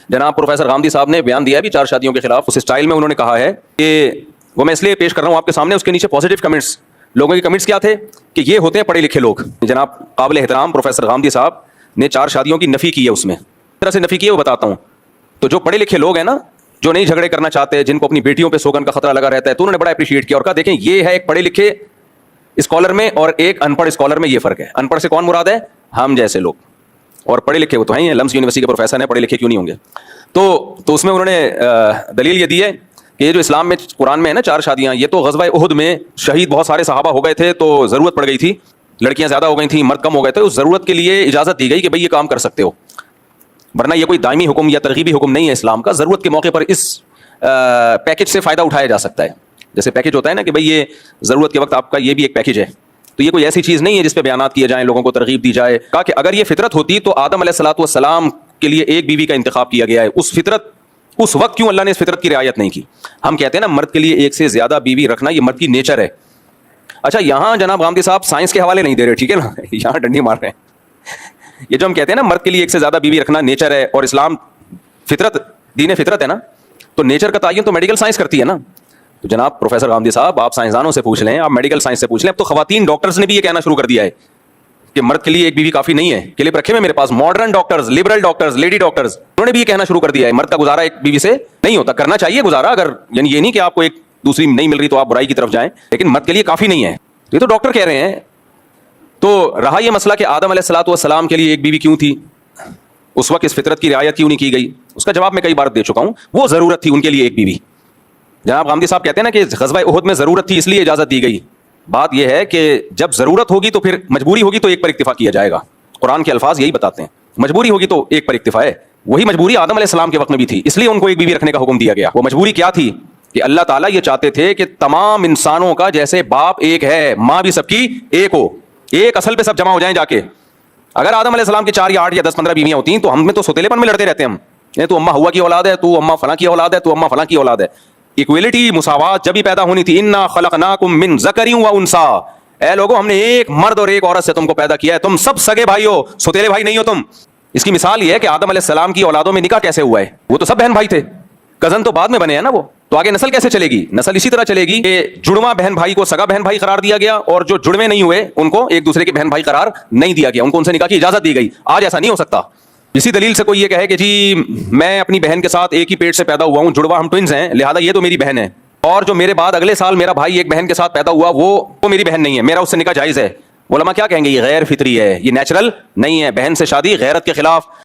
جناب پروفیسر غامدی صاحب نے بیان دیا ہے بھی 4 شادیوں کے خلاف، اس اسٹائل میں انہوں نے کہا ہے کہ وہ میں اس لیے پیش کر رہا ہوں آپ کے سامنے، اس کے نیچے پازیٹیو کمنٹس، لوگوں کے کمنٹس کیا تھے کہ یہ ہوتے ہیں پڑھے لکھے لوگ. جناب قابل احترام پروفیسر غامدی صاحب نے 4 شادیوں کی نفی کی ہے، اس میں کس طرح سے نفی کی ہے وہ بتاتا ہوں. تو جو پڑھے لکھے لوگ ہیں نا، جو نہیں جھگڑے کرنا چاہتے، جن کو اپنی بیٹیوں پہ سوگن کا خطرہ لگا رہتا ہے، تو انہوں نے بڑا اپریشیٹ کیا اور کہا دیکھیں یہ ہے ایک پڑھے لکھے اسکالر میں اور ایک ان پڑھ اسکالر میں یہ فرق ہے. ان پڑھ سے کون مراد ہے؟ ہم جیسے لوگ. اور پڑھے لکھے وہ تو ہیں، لمس یونیورسٹی کے پروفیسر ہیں، پڑھے لکھے کیوں نہیں ہوں گے؟ تو اس میں انہوں نے دلیل یہ دی ہے کہ یہ جو اسلام میں قرآن میں ہے نا 4 شادیاں، یہ تو غزوہ احد میں شہید بہت سارے صحابہ ہو گئے تھے تو ضرورت پڑ گئی تھی، لڑکیاں زیادہ ہو گئی تھیں، مرد کم ہو گئے تھے، اس ضرورت کے لیے اجازت دی گئی کہ بھئی یہ کام کر سکتے ہو، ورنہ یہ کوئی دائمی حکم یا ترغیبی حکم نہیں ہے اسلام کا. ضرورت کے موقع پر اس پیکج سے فائدہ اٹھایا جا سکتا ہے. جیسے پیکج ہوتا ہے نا کہ بھئی یہ ضرورت کے وقت آپ کا یہ بھی ایک پیکج ہے، تو یہ کوئی ایسی چیز نہیں ہے جس پہ بیانات کیے جائیں، لوگوں کو ترغیب دی جائے. کہا کہ اگر یہ فطرت ہوتی تو آدم علیہ الصلوۃ والسلام کے لیے ایک بیوی کا انتخاب کیا گیا ہے. اس وقت کیوں اللہ نے اس فطرت کی رعایت نہیں کی؟ ہم کہتے ہیں نا مرد کے لیے ایک سے زیادہ بیوی رکھنا یہ مرد کی نیچر ہے. اچھا یہاں جناب غامدی صاحب سائنس کے حوالے نہیں دے رہے، ٹھیک ہے نا، یہاں ڈنڈی مار رہے ہیں. یہ جو ہم کہتے ہیں نا مرد کے لیے ایک سے زیادہ بیوی رکھنا نیچر ہے اور اسلام فطرت، دین فطرت ہے نا، تو نیچر کا تعین تو میڈیکل سائنس کرتی ہے نا. تو جناب پروفیسر غامدی صاحب آپ سائنسدانوں سے پوچھ لیں، آپ میڈیکل سائنس سے پوچھ لیں. اب تو خواتین ڈاکٹرز نے بھی یہ کہنا شروع کر دیا ہے کہ مرد کے لیے ایک بیوی کافی نہیں ہے. کلپ رکھے ہوئے میرے پاس، modern doctors, liberal doctors, lady doctors, انہوں نے بھی یہ کہنا شروع کر دیا ہے مرد کا گزارا ایک بیوی سے نہیں ہوتا. کرنا چاہیے گزارا، اگر یعنی یہ نہیں کہ آپ کو ایک دوسری نہیں مل رہی تو آپ برائی کی طرف جائیں، لیکن مرد کے لیے کافی نہیں ہے. یہ تو ڈاکٹر کہہ رہے ہیں. تو رہا یہ مسئلہ کہ آدم علیہ الصلوۃ والسلام کے لیے ایک بیوی کیوں تھی، اس وقت اس فطرت کی رعایت کیوں نہیں کی گئی، اس کا جواب میں کئی بار دے چکا ہوں. وہ ضرورت تھی ان کے لیے ایک بیوی. جناب غامدی صاحب کہتے ہیں نا کہ غزوہ احد میں ضرورت تھی اس لیے اجازت دی گئی. بات یہ ہے کہ جب ضرورت ہوگی تو پھر مجبوری ہوگی تو ایک پر اکتفا کیا جائے گا. قرآن کے الفاظ یہی بتاتے ہیں، مجبوری ہوگی تو ایک پر اکتفا ہے. وہی مجبوری آدم علیہ السلام کے وقت میں بھی تھی، اس لیے ان کو ایک بیوی رکھنے کا حکم دیا گیا. وہ مجبوری کیا تھی کہ اللہ تعالیٰ یہ چاہتے تھے کہ تمام انسانوں کا جیسے باپ ایک ہے، ماں بھی سب کی ایک ہو، ایک اصل پہ سب جمع ہو جائیں جا کے. اگر آدم علیہ السلام کی 4 یا 8 یا 10 15 بیویاں ہوتی تو ہم میں تو سوتیلے پن میں لڑتے رہتے. ہم تو اما ہوا کی اولاد ہے، تو اما فلاں کی اولاد ہے، تو اما فلاں کی اولاد ہے. ایکویلٹی، مساوات جب ہی پیدا ہونی تھی. انا خلقناکم من ذکر و انثی، اے لوگوں ہم نے ایک مرد اور ایک عورت سے تم کو پیدا کیا ہے، تم سب سگے بھائی ہو، سوتیلے بھائی نہیں ہو تم. اس کی مثال یہ ہے کہ آدم علیہ السلام کی اولادوں میں نکاح کیسے ہوا ہے، وہ تو سب بہن بھائی تھے. کزن تو بعد میں بنے ہیں نا وہ، تو آگے نسل کیسے چلے گی؟ نسل اسی طرح چلے گی کہ جڑواں بہن بھائی کو سگا بہن بھائی قرار دیا گیا اور جو جڑوے نہیں ہوئے ان کو ایک دوسرے کے بہن بھائی قرار نہیں دیا گیا، ان کو ان سے نکاح کی اجازت دی گئی. آج ایسا نہیں ہو سکتا. اسی دلیل سے کوئی یہ کہے کہ جی میں اپنی بہن کے ساتھ ایک ہی پیٹ سے پیدا ہوا ہوں، جڑواں ہم ٹوئنز ہیں، لہذا یہ تو میری بہن ہے، اور جو میرے بعد اگلے سال میرا بھائی ایک بہن کے ساتھ پیدا ہوا وہ میری بہن نہیں ہے، میرا اس سے نکاح جائز ہے. علماء کیا کہیں گے؟ یہ غیر فطری ہے، یہ نیچرل نہیں ہے. بہن سے شادی غیرت کے خلاف.